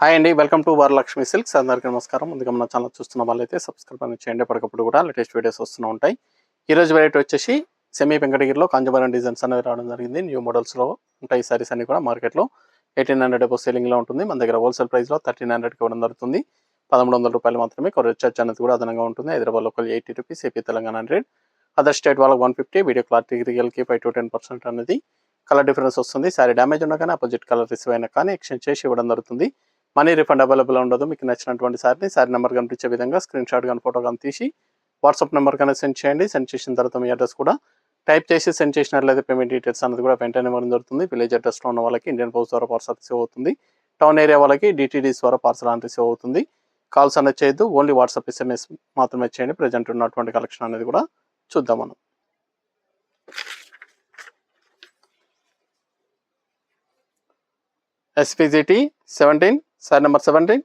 Hi అండి, welcome to Varalakshmi silks. అందరికీ నమస్కారం. ముందుగా మన ఛానల్ చూస్తున్న వాళ్ళైతే సబ్స్క్రైబ్ అని చేయండి. ఎప్పటికప్పుడు కూడా లేటెస్ట్ వీడియోస్ వస్తూ ఉంటాయి. ఈరోజు వెరైటీ వచ్చేసి సెమీ వెంకటగిరిలో కాంజీవరం డిజైన్స్ అనేవి రావడం జరిగింది. న్యూ మోడల్స్లో ఉంటాయి. సారీస్ అన్ని కూడా మార్కెట్లో 1800 అబౌవ్ సేలింగ్లో ఉంటుంది. మన దగ్గర హోల్సేల్ ప్రైస్లో 1300కి ఇవ్వడం జరుగుతుంది. 1100 రూపాయలు మాత్రమే. కొరియర్ చార్జ్ అనేది కూడా అదనంగా ఉంటుంది. Hyderabad local 80 rupees, AP Telangana 100, other state వాళ్ళకి 150. వీడియో క్లారిటీ రియల్కి 5 to 10% అనేది కలర్ డిఫరెన్స్ వస్తుంది. సారీ డ్యామేజ్ ఉన్నా కానీ అపోజిట్ కలర్ రిసీవ్ అయినా కానీ ఎక్స్చేంజ్ చేసి ఇవ్వడం జరుగుతుంది. మనీ రిఫండ్ అవైలబుల్ ఉండదు. మీకు నచ్చినటువంటి సారీ నెంబర్ కనిపించే విధంగా స్క్రీన్ షాట్ కానీ ఫోటో కానీ తీసి వాట్సాప్ నెంబర్ కానీ సెండ్ చేయండి. సెండ్ చేసిన తర్వాత మీ అడ్రస్ కూడా టైప్ చేసి సెండ్ చేసినట్లయితే పేమెంట్ డీటెయిల్స్ అనేది కూడా వెంటనే ఇవ్వడం జరుగుతుంది. విలేజ్ అడ్రస్లో ఉన్న వాళ్ళకి ఇండియన్ పోస్ట్ ద్వారా పార్సల్ రిసీవ్ అవుతుంది. టౌన్ ఏరియా వాళ్ళకి డిటీడీస్ ద్వారా పార్సల్ అని రిసీవ్ అవుతుంది. కాల్స్ అనేది చేయొద్దు, ఓన్లీ వాట్సాప్ SMS మాత్రమే చేయండి. ప్రజెంట్ ఉన్నటువంటి కలెక్షన్ అనేది కూడా చూద్దాం మనం. SPGT 17, sorry number 17,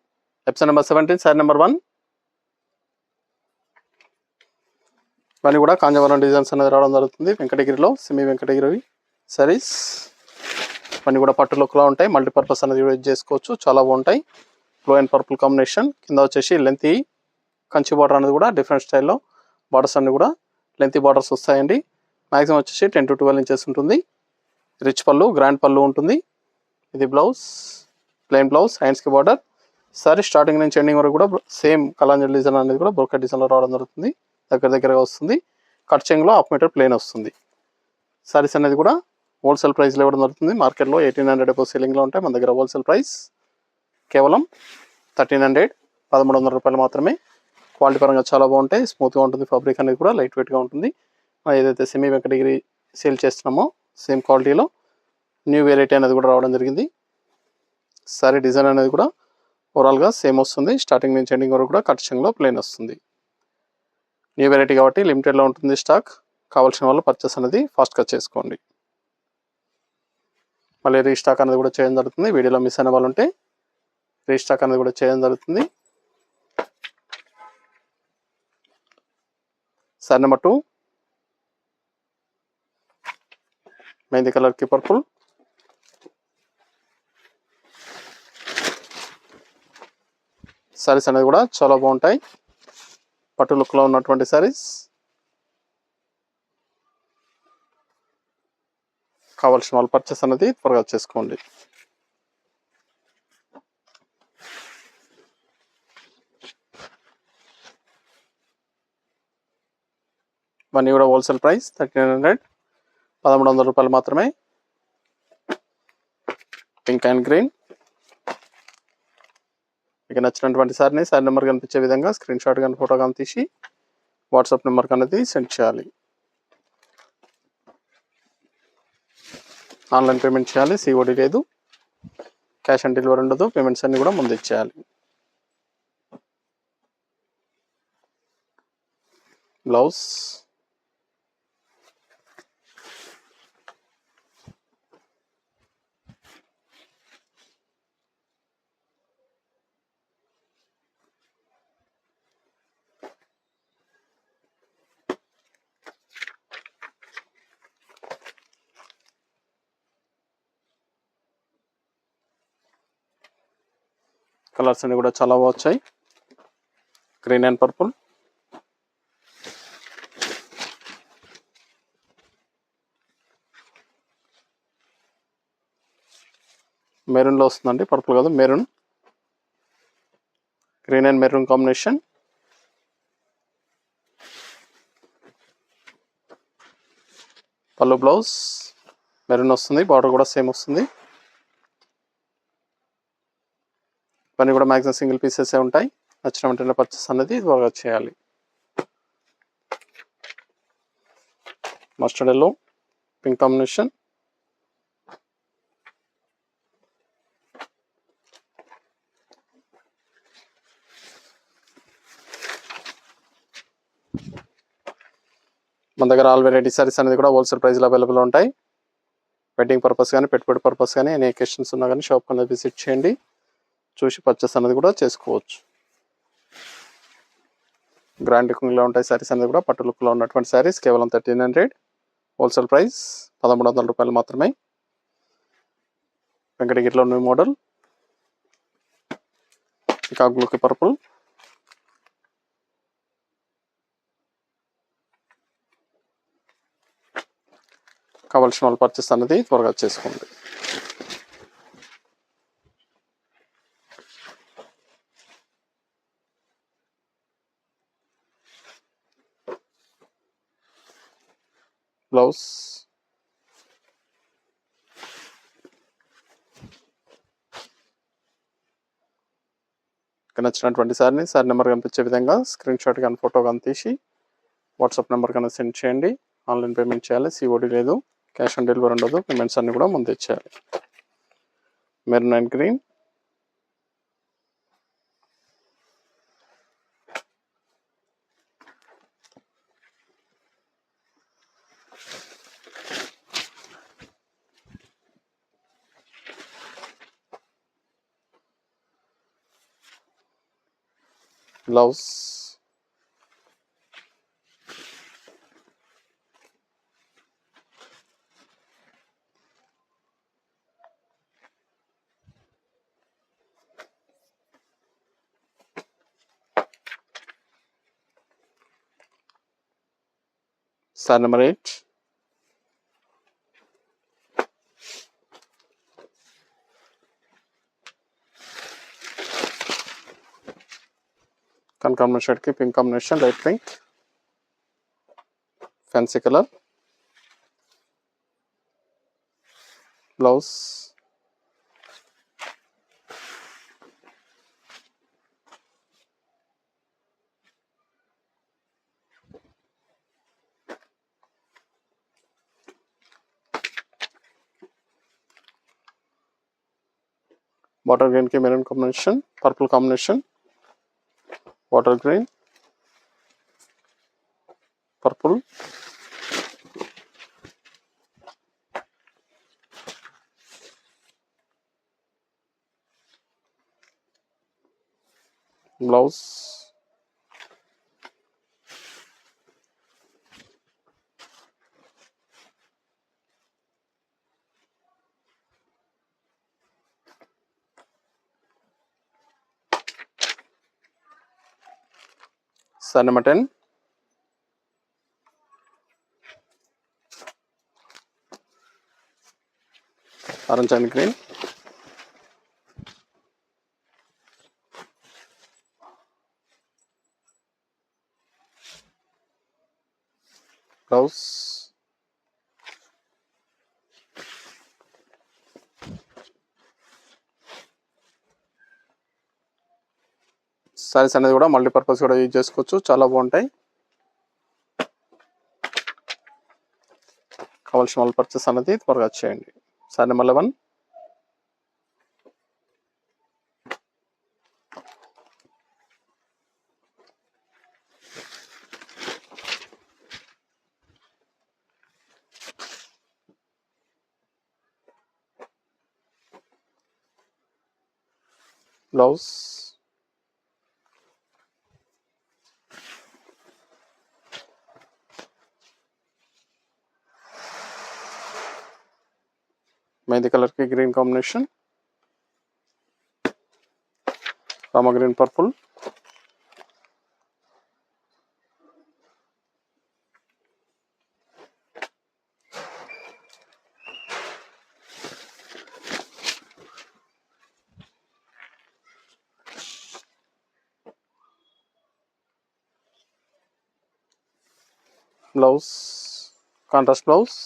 episode number 17, sorry number 1. ఇవన్నీ కూడా కాంజీవరం డిజైన్స్ అనేది రావడం జరుగుతుంది. వెంకటగిరిలో సెమీ వెంకటగిరి సారీస్ ఇవన్నీ కూడా పట్టు లుక్లో ఉంటాయి. మల్టీపర్పస్ అనేది యూజ్ చేసుకోవచ్చు, చాలా బాగుంటాయి. Blue and purple combination. కింద వచ్చేసి లెంతీ కంచి బార్డర్ అనేది కూడా డిఫరెంట్ స్టైల్లో బార్డర్స్ అన్ని కూడా లెంతీ బార్డర్స్ వస్తాయండి. మ్యాక్సిమం వచ్చేసి 10 to 12 ఇంచెస్ ఉంటుంది. రిచ్ పళ్ళు, గ్రాండ్ పళ్ళు ఉంటుంది. ఇది బ్లౌజ్, ప్లెయిన్ బ్లౌజ్, హ్యాండ్స్కి బార్డర్. సారీ స్టార్టింగ్ నుంచి ఎండింగ్ వరకు కూడా సేమ్ కలాంజల్ డిజైన్ అనేది కూడా బ్రోకెట్ డిజైన్లో రావడం జరుగుతుంది. దగ్గరగా వస్తుంది. కట్ చెంగ్లో 1/2 మీటర్ ప్లెయిన్ వస్తుంది. సారీస్ అనేది కూడా హోల్సేల్ ప్రైస్లో ఇవ్వడం జరుగుతుంది. మార్కెట్లో 1800 అబౌవ్ సేలింగ్లో ఉంటాయి. మన దగ్గర హోల్సేల్ ప్రైస్ కేవలం 1300, 1300 రూపాయలు మాత్రమే. క్వాలిటీ పరంగా చాలా బాగుంటాయి. స్మూత్గా ఉంటుంది. ఫ్యాబ్రిక్ అనేది కూడా లైట్ వెయిట్గా ఉంటుంది. ఏదైతే సెమీ వెంకటగిరి సేల్ చేస్తున్నామో సేమ్ క్వాలిటీలో న్యూ వెరైటీ అనేది కూడా రావడం జరిగింది. సారీ డిజైన్ అనేది కూడా ఓవరాల్గా సేమ్ వస్తుంది. స్టార్టింగ్ నుంచి ఎండింగ్ వరకు కూడా కట్ చెంగ్లో ప్లెయిన్ వస్తుంది. న్యూ వెరైటీ కాబట్టి లిమిటెడ్లో ఉంటుంది స్టాక్. కావాల్సిన వాళ్ళు పర్చేస్ అనేది ఫాస్ట్గా చేసుకోండి. మళ్ళీ రీస్టాక్ అనేది కూడా చేయడం జరుగుతుంది. వీడియోలో మిస్ అయిన వాళ్ళు ఉంటే రీస్టాక్ అనేది కూడా చేయడం జరుగుతుంది. సారీ నెంబర్ 2, మెహందీ కలర్కి పర్పుల్. సారీస్ అనేది కూడా చాలా బాగుంటాయి. పట్టు లుక్లో ఉన్నటువంటి సారీస్. కావాల్సిన వాళ్ళు పర్చేస్ అనేది త్వరగా చేసుకోండి. ఇవన్నీ కూడా హోల్సేల్ ప్రైస్ 1300, 1300 రూపాయలు మాత్రమే. Pink and green. మీకు నచ్చినటువంటి సారీ నెంబర్ కనిపించే విధంగా స్క్రీన్ షాట్ కానీ ఫోటో కానీ తీసి వాట్సాప్ నెంబర్కి అనేది సెండ్ చేయాలి. ఆన్లైన్ పేమెంట్ చేయాలి. COD లేదు, క్యాష్ ఆన్ డెలివరీ ఉండదు. పేమెంట్స్ అన్ని కూడా ముందు ఇచ్చేయాలి. బ్లౌజ్, కలర్స్ అన్ని కూడా చాలా బాగా వచ్చాయి. గ్రీన్ అండ్ పర్పుల్, మెరూన్లో వస్తుందండి, పర్పుల్ కాదు maroon. Green and maroon combination. పళ్ళు బ్లౌజ్ మెరూన్ వస్తుంది. బార్డర్ కూడా సేమ్ వస్తుంది. ఇవన్నీ కూడా మ్యాక్సిమం సింగిల్ పీసెస్ ఉంటాయి. నచ్చిన వెంటనే పర్చేస్ అనేది త్వరగా చేయాలి. Mustard yellow, pink combination. మన దగ్గర ఆల్ వెరైటీ సారీస్ అనేది కూడా హోల్సేల్ ప్రైస్లో అవైలబుల్ ఉంటాయి. వెడ్డింగ్ పర్పస్ కానీ పెట్టుబడి పర్పస్ కానీ ఎనీ అకేషన్స్ ఉన్నా కానీ షాప్ అనేది విజిట్ చేయండి. చూసి పర్చేస్ అనేది కూడా చేసుకోవచ్చు. గ్రాండ్ లుక్లో ఉంటాయి సారీస్ అనేది కూడా. పట్టు లుక్లో ఉన్నటువంటి సారీస్ కేవలం 1300. హోల్సేల్ ప్రైస్ 1300 రూపాయలు మాత్రమే. వెంకటగిరిలో న్యూ మోడల్. పికాక్ బ్లూకి పర్పుల్. కావాల్సిన వాళ్ళు పర్చేస్ అనేది త్వరగా చేసుకోండి. బ్లౌజ్ నచ్చినటువంటి సారీ నెంబర్ కనిపించే విధంగా స్క్రీన్ షాట్ కానీ ఫోటో కానీ తీసి వాట్సాప్ నెంబర్ కన్నా సెండ్ చేయండి. ఆన్లైన్ పేమెంట్ చేయాలి, సిఓడి లేదు, క్యాష్ ఆన్ డెలివరీ ఉండదు. పేమెంట్స్ అన్ని కూడా ముందు ఇచ్చేయాలి. Maroon and green, blouse sari number 8, కనకాంబరం షర్ట్కి pink combination, light pink, fancy colour. Blouse water గ్రీన్కి maroon combination, purple combination, water green, purple, blouse sari number 10, orange and green, blouse saris అనేది కూడా మల్టీపర్పస్ కూడా యూజ్ చేసుకోవచ్చు, చాలా బాగుంటాయి. కావాల్సిన వాళ్ళు పర్చేస్ అనేది త్వరగా చేయండి. సారీ నెంబర్ 11, బ్లౌజ్ మెహందీ కలర్కి green combination, Rama green purple, blouse contrast blouse,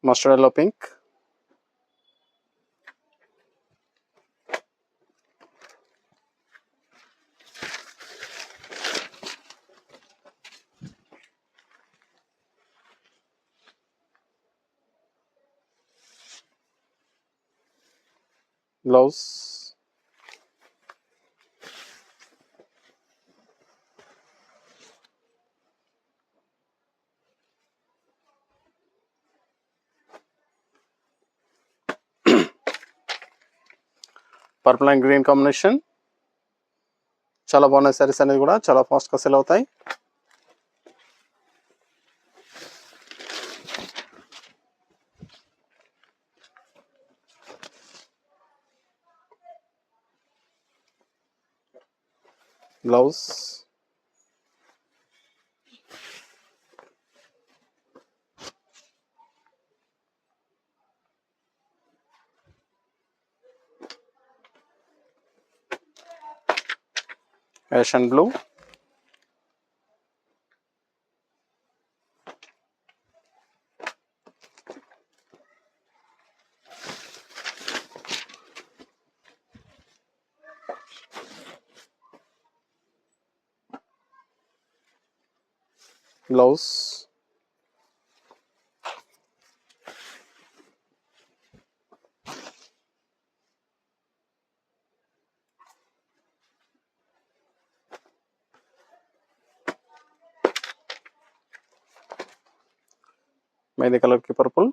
mustard yellow pink, blouse purple and green combination, చాలా బాగున్నాయి సారీస్ అనేది కూడా చాలా ఫాస్ట్గా సెల్ అవుతాయి. Blouse ash and blue, blouse mehndi colour కి purple,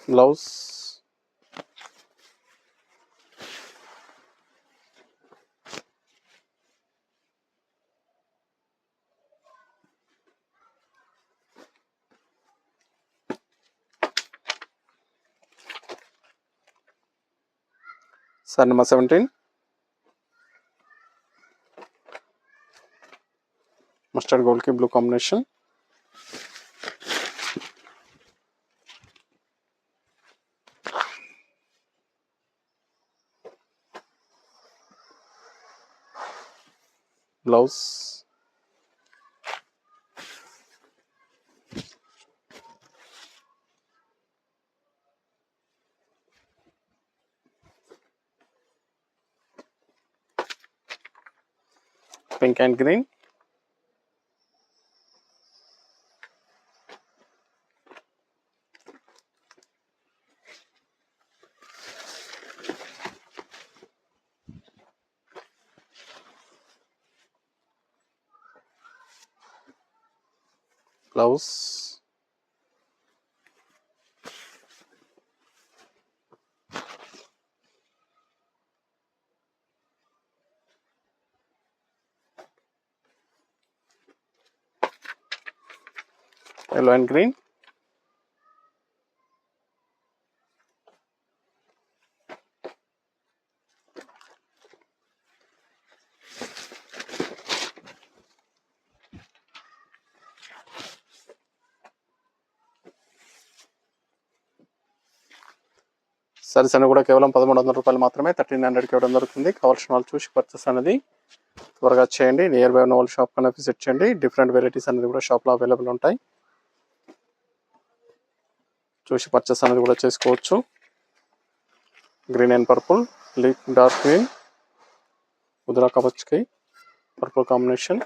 blouse sari number 17 mustard gold కి blue combination, blouse pink and green, blouse yellow and green, saris అన్ని కూడా కేవలం 1300 రూపాయలు మాత్రమే 1300కి ఇవ్వడం జరుగుతుంది. కావాల్సిన వాళ్ళు చూసి పర్చేస్ అనేది త్వరగా చేయండి. నియర్ బై ఉన్న వాళ్ళ షాప్ కన్నా విజిట్ చేయండి. డిఫరెంట్ వెరైటీస్ అనేది కూడా షాప్లో అవైలబుల్ ఉంటాయి. చూసి పర్చేస్ అనేది కూడా చేసుకోవచ్చు. Green and purple, dark green, ఉదరా కవచ్కి పర్పుల్ కాంబినేషన్,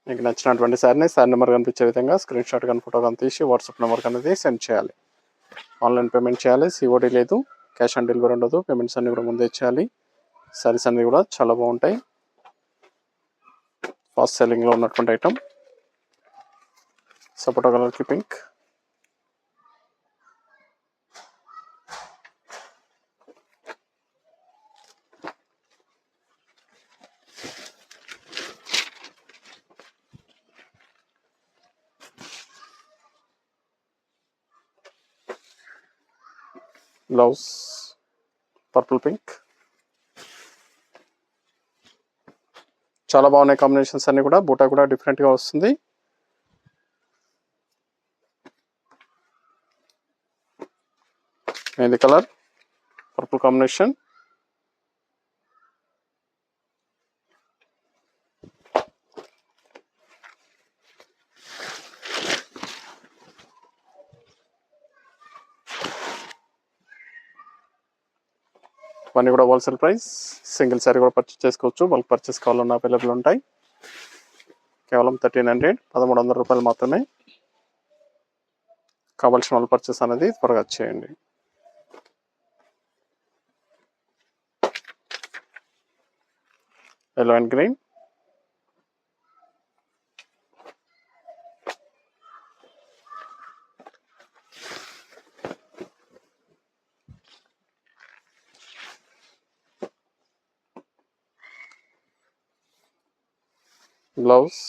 మీకు నచ్చినటువంటి సారీ నెంబర్ కనిపించే విధంగా స్క్రీన్ షాట్ కానీ ఫోటో కానీ తీసి వాట్సాప్ నెంబర్ అనేది సెండ్ చేయాలి. ఆన్లైన్ పేమెంట్ చేయాలి. సిఓడి లేదు, క్యాష్ ఆన్ డెలివరీ ఉండదు. పేమెంట్స్ అన్ని కూడా ముందే చేయాలి. సారీస్ అన్ని కూడా చాలా బాగుంటాయి. ఫాస్ట్ సెల్లింగ్లో ఉన్నటువంటి ఐటమ్. సపోటా కలర్కి పింక్, బ్లౌజ్ పర్పుల్ పింక్. చాలా బాగున్నాయి కాంబినేషన్స్ అన్ని కూడా. బూటా కూడా డిఫరెంట్గా వస్తుంది. మెహందీ కలర్ పర్పుల్ కాంబినేషన్, ఇవన్నీ కూడా హోల్సేల్ ప్రైస్ సింగిల్ సారీ కూడా పర్చేస్ చేసుకోవచ్చు. బల్క్ పర్చేస్ కావాలన్నా అవైలబుల్ ఉంటాయి. కేవలం 1300 1300 రూపాయలు మాత్రమే. కావాల్సిన వాళ్ళు పర్చేస్ అనేది త్వరగా చేయండి. Yellow and green, blouse,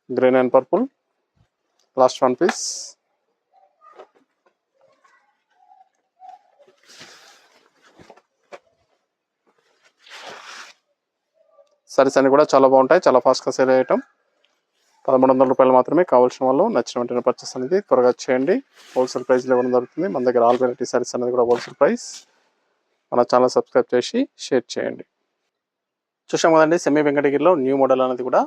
green and purple, last one piece. Saris అన్ని కూడా చాలా బాగుంటాయి, చాలా ఫాస్ట్గా సేల్ అయ్యటం. 1300 రూపాయలు మాత్రమే. కావాల్సిన వాళ్ళు నచ్చిన వెంటనే పర్చేస్ అనేది త్వరగా చేయండి. హోల్సేల్ ప్రైస్లో ఇవ్వడం జరుగుతుంది. మన దగ్గర ఆల్ వెరైటీ సారీస్ అనేది కూడా హోల్సేల్ ప్రైస్. మన ఛానల్ సబ్స్క్రైబ్ చేసి షేర్ చేయండి. చూసాం కదండి, సెమీ వెంకటగిరిలో న్యూ మోడల్ అనేది కూడా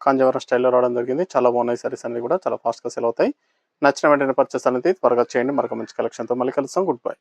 కాంజీవరం స్టైల్లో రావడం జరిగింది. చాలా బాగున్నాయి సారీస్ అనేది కూడా, చాలా ఫాస్ట్గా సేల్ అవుతాయి. నచ్చిన వెంటనే పర్చేస్ అనేది త్వరగా చేయండి. మరొక మంచి కలెక్షన్తో మళ్ళీ కలుస్తాం. Good bye.